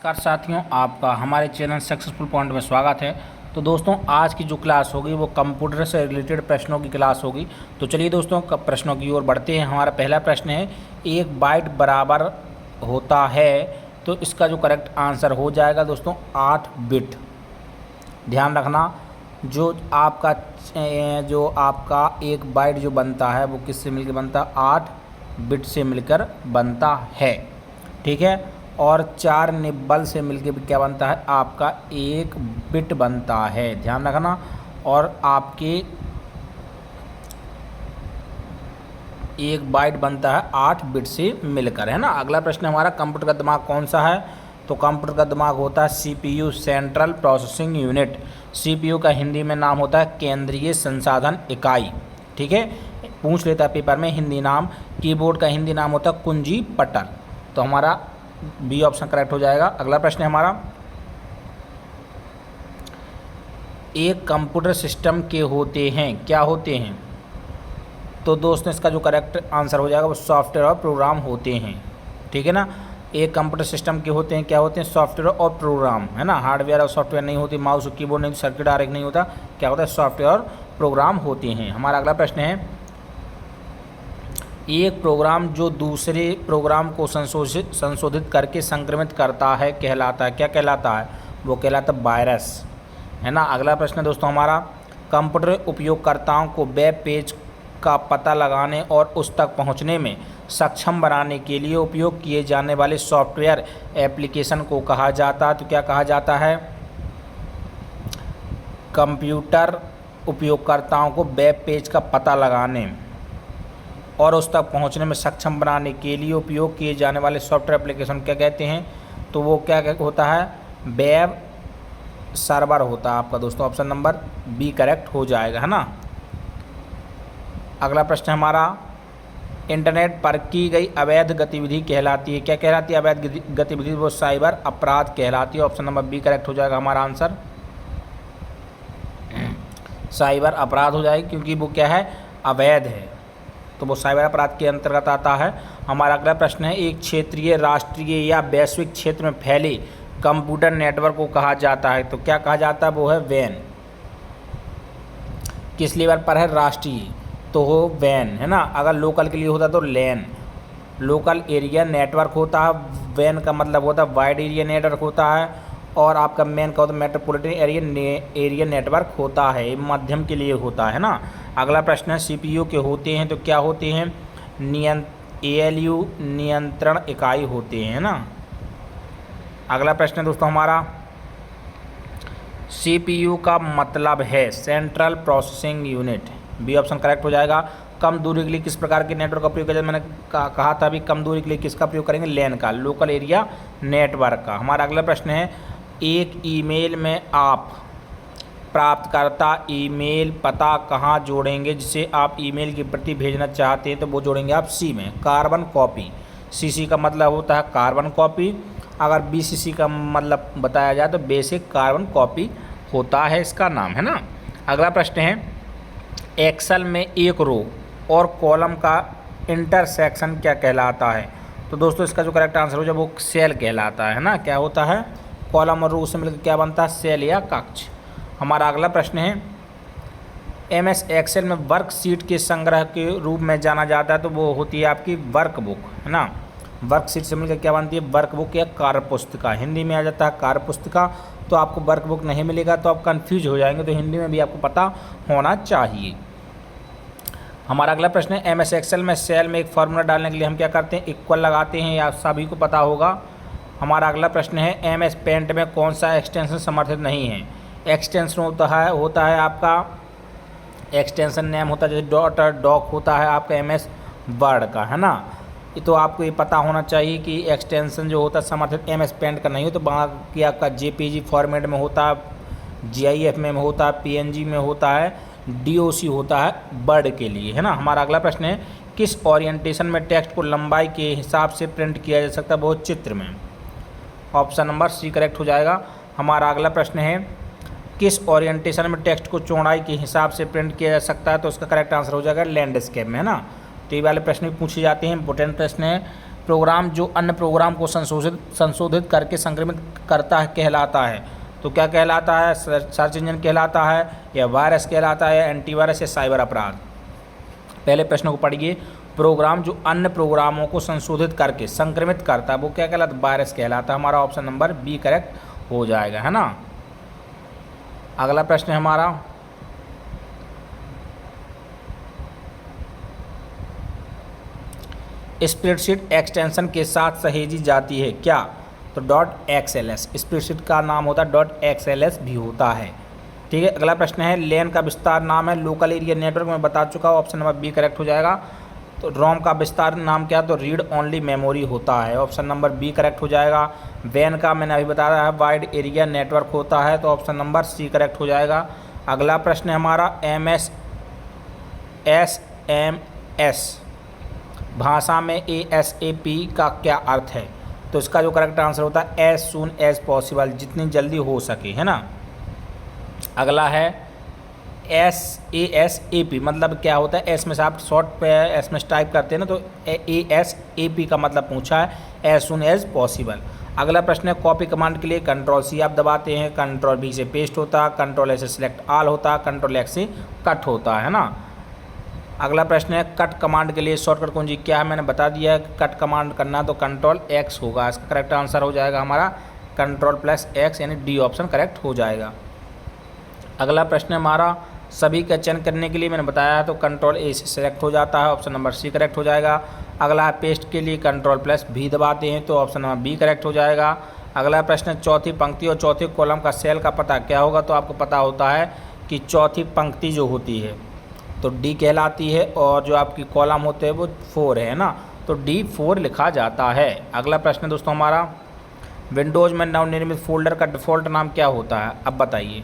नमस्कार साथियों, आपका हमारे चैनल सक्सेसफुल पॉइंट में स्वागत है। तो दोस्तों, आज की जो क्लास होगी वो कंप्यूटर से रिलेटेड प्रश्नों की क्लास होगी। तो चलिए दोस्तों, प्रश्नों की ओर बढ़ते हैं। हमारा पहला प्रश्न है, एक बाइट बराबर होता है, तो इसका जो करेक्ट आंसर हो जाएगा दोस्तों 8 बिट। ध्यान रखना, जो आपका एक बाइट जो बनता है वो किससे मिलकर बनता है? 8 बिट से मिलकर बनता है, ठीक है। और 4 निब्बल से मिलकर क्या बनता है? आपका 1 बिट बनता है, ध्यान रखना। और आपके एक बाइट बनता है 8 बिट से मिलकर, है ना। अगला प्रश्न हमारा, कंप्यूटर का दिमाग कौन सा है? तो कंप्यूटर का दिमाग होता है CPU, central processing unit. CPU का हिंदी में नाम होता है केंद्रीय संसाधन इकाई, ठीक है। पूछ लेता है पेपर में हिंदी नाम। कीबोर्ड का हिंदी नाम होता है कुंजी पटल। तो हमारा बी ऑप्शन करेक्ट हो जाएगा। अगला प्रश्न है हमारा, एक कंप्यूटर सिस्टम के होते हैं, क्या होते हैं? तो दोस्तों, इसका जो करेक्ट आंसर हो जाएगा वो सॉफ्टवेयर और प्रोग्राम होते हैं, ठीक है ना। एक कंप्यूटर सिस्टम के होते हैं, क्या होते हैं? सॉफ्टवेयर और प्रोग्राम, है ना। हार्डवेयर और सॉफ्टवेयर नहीं होती, माउस और कीबोर्ड नहीं, सर्किट डायरेक्ट नहीं होता, क्या होता है? सॉफ्टवेयर और प्रोग्राम होते हैं। हमारा अगला प्रश्न है, एक प्रोग्राम जो दूसरे प्रोग्राम को संशोधित करके संक्रमित करता है कहलाता है, क्या कहलाता है? वो कहलाता है वायरस, है ना। अगला प्रश्न है दोस्तों हमारा, कंप्यूटर उपयोगकर्ताओं को वेब पेज का पता लगाने और उस तक पहुंचने में सक्षम बनाने के लिए उपयोग किए जाने वाले सॉफ्टवेयर एप्लीकेशन को कहा जाता है, तो क्या कहा जाता है? कंप्यूटर उपयोगकर्ताओं को वेब पेज का पता लगाने और उस तक पहुंचने में सक्षम बनाने के लिए उपयोग किए जाने वाले सॉफ्टवेयर एप्लीकेशन क्या कहते हैं? तो वो क्या होता है? वेब सर्वर होता है आपका दोस्तों। ऑप्शन नंबर बी करेक्ट हो जाएगा, है ना। अगला प्रश्न हमारा, इंटरनेट पर की गई अवैध गतिविधि कहलाती है, क्या कहलाती है? अवैध गतिविधि वो साइबर अपराध कहलाती है। ऑप्शन नंबर बी करेक्ट हो जाएगा हमारा आंसर, साइबर अपराध हो जाएगी, क्योंकि वो क्या है? अवैध है, तो वो साइबर अपराध के अंतर्गत आता है। हमारा अगला प्रश्न है, एक क्षेत्रीय, राष्ट्रीय या वैश्विक क्षेत्र में फैले कंप्यूटर नेटवर्क को कहा जाता है, तो क्या कहा जाता है? वो है वैन। किस लेवल पर है? राष्ट्रीय, तो हो वैन, है ना। अगर लोकल के लिए होता तो लैन। लोकल एरिया नेटवर्क होता है, वैन का मतलब होता है वाइड एरिया नेटवर्क होता है। और आपका मेन का होता है मेट्रोपॉलिटन एरिया नेटवर्क होता है, मध्यम के लिए होता है ना। अगला प्रश्न है, सीपीयू के होते हैं, तो क्या होते हैं? एएलयू नियंत्रण इकाई होते हैं ना। अगला प्रश्न है दोस्तों हमारा, सीपीयू का मतलब है central processing unit. B option correct हो जाएगा। कम दूरी के लिए किस प्रकार के नेटवर्क का प्रयोग किया जाए? मैंने कहा था अभी, कम दूरी के लिए किसका प्रयोग करेंगे? लैन का, लोकल एरिया नेटवर्क का। हमारा अगला प्रश्न है, एक ईमेल में आप प्राप्तकर्ता ईमेल पता कहाँ जोड़ेंगे जिसे आप ईमेल की प्रति भेजना चाहते हैं? तो वो जोड़ेंगे आप सी में, कार्बन कॉपी। सीसी का मतलब होता है कार्बन कॉपी। अगर बीसीसी का मतलब बताया जाए तो बेसिक कार्बन कॉपी होता है इसका नाम, है ना। अगला प्रश्न है, एक्सेल में एक रो और कॉलम का इंटरसेक्शन क्या कहलाता है? तो दोस्तों, इसका जो करेक्ट आंसर हो जाए वो सेल कहलाता है ना। क्या होता है? कॉलम और रो से मिलकर क्या बनता है? सेल या कक्ष। हमारा अगला प्रश्न है, एमएस एक्सेल में वर्कशीट के संग्रह के रूप में जाना जाता है, तो वो होती है आपकी वर्कबुक, है ना। वर्कशीट से मिलकर क्या बनती है? वर्कबुक या कार्यपुस्तिका। हिंदी में आ जाता है कार्यपुस्तिका, तो आपको वर्कबुक नहीं मिलेगा तो आप कंफ्यूज हो जाएंगे, तो हिंदी में भी आपको पता होना चाहिए। हमारा अगला प्रश्न है, एमएस एक्सेल में सेल में एक फार्मूला डालने के लिए हम क्या करते हैं? इक्वल लगाते हैं, या सभी को पता होगा। हमारा अगला प्रश्न है, एमएस पेंट में कौन सा एक्सटेंशन समर्थित नहीं है? एक्सटेंशन होता है आपका, एक्सटेंशन नेम होता है, जैसे डॉटर डॉक होता है आपका एमएस वर्ड का, है ना। तो आपको ये पता होना चाहिए कि एक्सटेंशन जो होता है समर्थित एमएस पेंट का नहीं हो, तो बाकी आपका जेपीजी फॉर्मेट में होता है, जीआईएफ में होता है, पीएनजी में होता है, डीओसी होता है वर्ड के लिए, है ना। हमारा अगला प्रश्न है, किस ओरिएंटेशन में टेक्स्ट को लंबाई के हिसाब से प्रिंट किया जा सकता है? वो चित्र में। ऑप्शन नंबर सी करेक्ट हो जाएगा। हमारा अगला प्रश्न है, किस ओरिएंटेशन में टेक्स्ट को चौड़ाई के हिसाब से प्रिंट किया जा सकता है? तो उसका करेक्ट आंसर हो जाएगा लैंडस्केप में, है ना। तो ये वाले प्रश्न भी पूछे जाते हैं, इंपॉर्टेंट प्रश्न है। प्रोग्राम जो अन्य प्रोग्राम को संशोधित करके संक्रमित करता है कहलाता है। तो क्या कहलाता है? सर्च इंजन कहलाता है, या वायरस कहलाता है, एंटीवायरस, या साइबर अपराध। पहले प्रश्न को पढ़िए। प्रोग्राम जो अन्य प्रोग्रामों को संशोधित करके संक्रमित करता है वो क्या कहलाता है? वायरस कहलाता है। हमारा ऑप्शन नंबर बी करेक्ट हो जाएगा, है ना। अगला प्रश्न है हमारा, स्प्रेडशीट एक्सटेंशन के साथ सहेजी जाती है क्या? तो .xls, स्प्रेडशीट का नाम होता है .xls भी होता है। ठीक है। अगला प्रश्न है, लेन का विस्तार नाम है लोकल एरिया नेटवर्क, मैं बता चुका हूँ, ऑप्शन नंबर बी करेक्ट हो जाएगा। तो रोम का विस्तार नाम क्या? तो रीड ओनली मेमोरी होता है, ऑप्शन नंबर बी करेक्ट हो जाएगा। वैन का मैंने अभी बताया है वाइड एरिया नेटवर्क होता है, तो ऑप्शन नंबर सी करेक्ट हो जाएगा। अगला प्रश्न है हमारा, SMS भाषा में ASAP का क्या अर्थ है? तो इसका जो करेक्ट आंसर होता है एज सून एज पॉसिबल, जितनी जल्दी हो सके, है ना। अगला है ASAP, मतलब क्या होता है? एस में से आप शॉर्ट पे एस में टाइप करते हैं ना, तो ASAP का मतलब पूछा है एज सून एज पॉसिबल। अगला प्रश्न है, कॉपी कमांड के लिए कंट्रोल C आप दबाते हैं, कंट्रोल V से पेस्ट होता है, कंट्रोल A से सिलेक्ट ऑल होता है, कंट्रोल X से कट होता है ना। अगला प्रश्न है, कट कमांड के लिए शॉर्टकट कुंजी क्या है? मैंने बता दिया है, कट कमांड करना तो कंट्रोल X होगा। इसका करेक्ट आंसर हो जाएगा हमारा कंट्रोल प्लस X, यानी डी ऑप्शन करेक्ट हो जाएगा। अगला प्रश्न है हमारा, सभी का चयन करने के लिए मैंने बताया है तो कंट्रोल A से सेलेक्ट हो जाता है, ऑप्शन नंबर सी करेक्ट हो जाएगा। अगला है, पेस्ट के लिए कंट्रोल प्लस V दबाते हैं तो ऑप्शन नंबर बी करेक्ट हो जाएगा। अगला प्रश्न है, चौथी पंक्ति और चौथे कॉलम का सेल का पता क्या होगा? तो आपको पता होता है कि चौथी पंक्ति जो होती है तो D कहलाती है, और जो आपकी कॉलम होते हैं वो 4 है ना, तो D4 लिखा जाता है। अगला प्रश्न दोस्तों हमारा, विंडोज़ में नवनिर्मित फोल्डर का डिफ़ॉल्ट नाम क्या होता है? अब बताइए।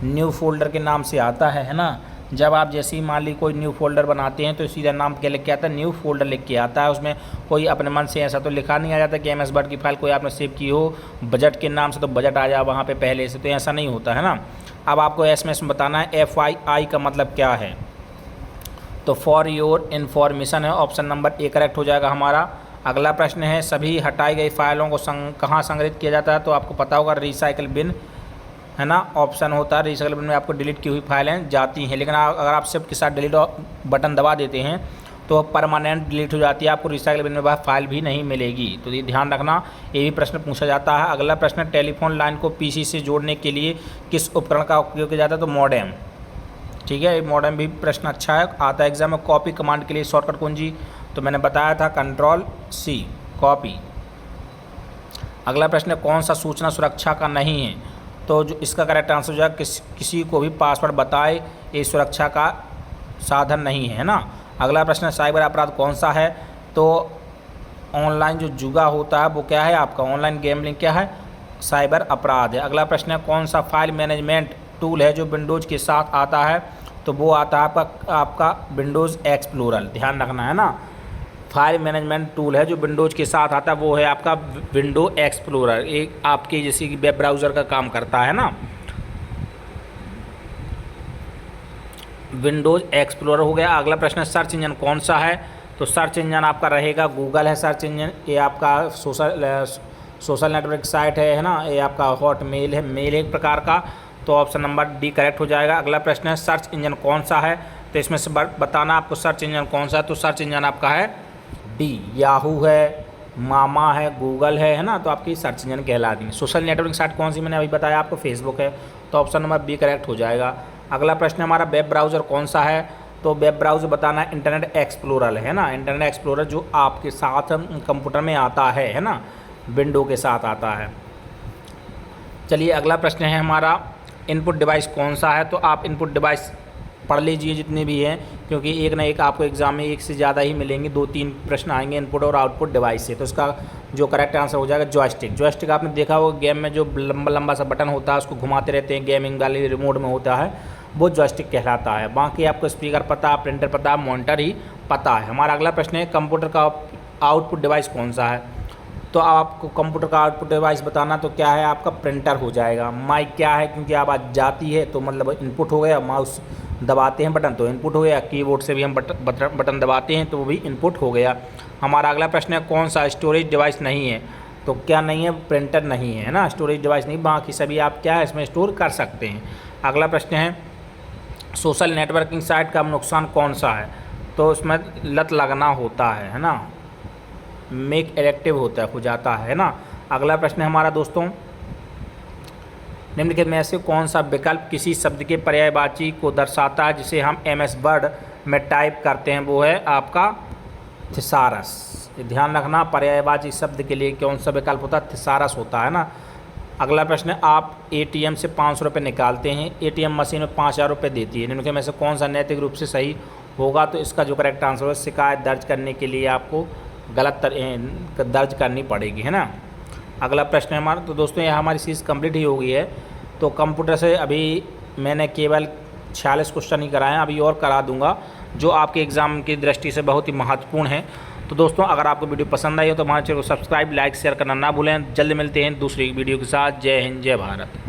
न्यू फोल्डर के नाम से आता है ना। जब आप जैसे ही मान ली कोई न्यू फोल्डर बनाते हैं तो सीधा नाम क्या लिख के आता है? न्यू फोल्डर लिख के आता है। उसमें कोई अपने मन से ऐसा तो लिखा नहीं आ जाता कि MS वर्ड की फाइल कोई आपने सेव की हो बजट के नाम से तो बजट आ जाए वहाँ पे पहले से, तो ऐसा नहीं होता है ना। अब आपको SMS में बताना है FYI का मतलब क्या है? तो फॉर योर इन्फॉर्मेशन है, ऑप्शन नंबर ए करेक्ट हो जाएगा हमारा। अगला प्रश्न है, सभी हटाई गई फाइलों को कहाँ संग्रहित किया जाता है? तो आपको पता होगा रिसाइकल बिन, है ना, ऑप्शन होता है। रिसाइकल बिन में आपको डिलीट की हुई फाइलें जाती हैं, लेकिन अगर आप शिफ्ट के साथ डिलीट बटन दबा देते हैं तो परमानेंट डिलीट हो जाती है, आपको रिसाइकल बिन में वह फाइल भी नहीं मिलेगी। तो ये ध्यान रखना, ये भी प्रश्न पूछा जाता है। अगला प्रश्न, टेलीफोन लाइन को PC से जोड़ने के लिए किस उपकरण का उपयोग किया जाता है? तो मॉडेम। ठीक है, मॉडेम भी प्रश्न अच्छा है, आता है एग्जाम में। कॉपी कमांड के लिए शॉर्टकट कुंजी तो मैंने बताया था कंट्रोल C, कॉपी। अगला प्रश्न, कौन सा सूचना सुरक्षा का नहीं है? तो जो इसका करेक्ट आंसर हो जाएगा किसी को भी पासवर्ड बताए, ये सुरक्षा का साधन नहीं है ना। अगला प्रश्न, साइबर अपराध कौन सा है? तो ऑनलाइन जो जुआ होता है वो क्या है आपका? ऑनलाइन गेमलिंग क्या है? साइबर अपराध है। अगला प्रश्न है, कौन सा फाइल मैनेजमेंट टूल है जो विंडोज़ के साथ आता है? तो वो आता है आपका विंडोज़ एक्सप्लोरर। ध्यान रखना है ना, फाइल मैनेजमेंट टूल है जो विंडोज़ के साथ आता है वो है आपका विंडो एक्सप्लोरर। एक आपके जैसे कि वेब ब्राउज़र का काम करता है ना, विंडोज़ एक्सप्लोरर हो गया। अगला प्रश्न, सर्च इंजन कौन सा है? तो सर्च इंजन आपका रहेगा गूगल है सर्च इंजन, ये आपका सोशल नेटवर्क साइट है ना, ये आपका हॉटमेल है, मेल एक प्रकार का, तो ऑप्शन नंबर डी करेक्ट हो जाएगा। अगला प्रश्न है, सर्च इंजन कौन सा है? तो इसमें से बताना आपको सर्च इंजन कौन सा है। तो सर्च इंजन आपका है डी, याहू है, मामा है, गूगल है ना, तो आपकी सर्च इंजन कहलाती है। सोशल नेटवर्किंग साइट कौन सी? मैंने अभी बताया आपको फेसबुक है, तो ऑप्शन नंबर बी करेक्ट हो जाएगा। अगला प्रश्न हमारा, वेब ब्राउज़र कौन सा है? तो वेब ब्राउज़र बताना है इंटरनेट एक्सप्लोरर है ना, इंटरनेट एक्सप्लोरर जो आपके साथ कंप्यूटर में आता है ना, विंडो के साथ आता है। चलिए अगला प्रश्न है हमारा, इनपुट डिवाइस कौन सा है? तो आप इनपुट डिवाइस पढ़ लीजिए जितने भी हैं, क्योंकि एक ना एक आपको एग्जाम में एक से ज़्यादा ही मिलेंगे, 2-3 प्रश्न आएंगे इनपुट और आउटपुट डिवाइस से। तो इसका जो करेक्ट आंसर हो जाएगा जॉयस्टिक। जॉयस्टिक आपने देखा होगा गेम में जो लंबा लंबा सा बटन होता है उसको घुमाते रहते हैं, गेमिंग वाले रिमोट में होता है, वो जॉयस्टिक कहलाता है। बाकी आपको स्पीकर पता, प्रिंटर पता, मॉनिटर ही पता है। हमारा अगला प्रश्न है, कंप्यूटर का आउटपुट डिवाइस कौन सा है? तो आपको कंप्यूटर का आउटपुट डिवाइस बताना तो क्या है आपका? प्रिंटर हो जाएगा। माइक क्या है? क्योंकि आवाज़ जाती है तो मतलब इनपुट हो गया, माउस दबाते हैं बटन तो इनपुट हो गया, कीबोर्ड से भी हम बटन दबाते हैं तो वो भी इनपुट हो गया। हमारा अगला प्रश्न है कौन सा स्टोरेज डिवाइस नहीं है, तो क्या नहीं है, प्रिंटर नहीं है ना, स्टोरेज डिवाइस नहीं, बाकी सभी आप क्या है इसमें स्टोर कर सकते हैं। अगला प्रश्न है सोशल नेटवर्किंग साइट का नुकसान कौन सा है, तो उसमें लत लगना होता है ना, मेक एडिक्टिव हो जाता है ना। अगला प्रश्न है हमारा दोस्तों निम्नलिखित में से कौन सा विकल्प किसी शब्द के पर्यायवाची को दर्शाता है जिसे हम MS वर्ड में टाइप करते हैं, वो है आपका थिसारस। ध्यान रखना पर्यायवाची शब्द के लिए कौन सा विकल्प होता है, थिसारस होता है ना। अगला प्रश्न है आप ATM से 500 रुपये निकालते हैं, ATM मशीन में 5000 रुपये देती है, निम्नलिखित में से कौन सा नैतिक रूप से सही होगा, तो इसका जो करेक्ट आंसर है शिकायत दर्ज करने के लिए आपको गलत दर्ज करनी पड़ेगी, है ना। अगला प्रश्न है हमारा, तो दोस्तों यह हमारी सीरीज़ कंप्लीट ही हो गई है। तो कंप्यूटर से अभी मैंने केवल 46 क्वेश्चन ही कराए हैं, अभी और करा दूंगा जो आपके एग्ज़ाम की दृष्टि से बहुत ही महत्वपूर्ण है। तो दोस्तों अगर आपको वीडियो पसंद आई हो तो हमारे चैनल को सब्सक्राइब, लाइक, शेयर करना ना भूलें। जल्द मिलते हैं दूसरी वीडियो के साथ। जय हिंद, जय भारत।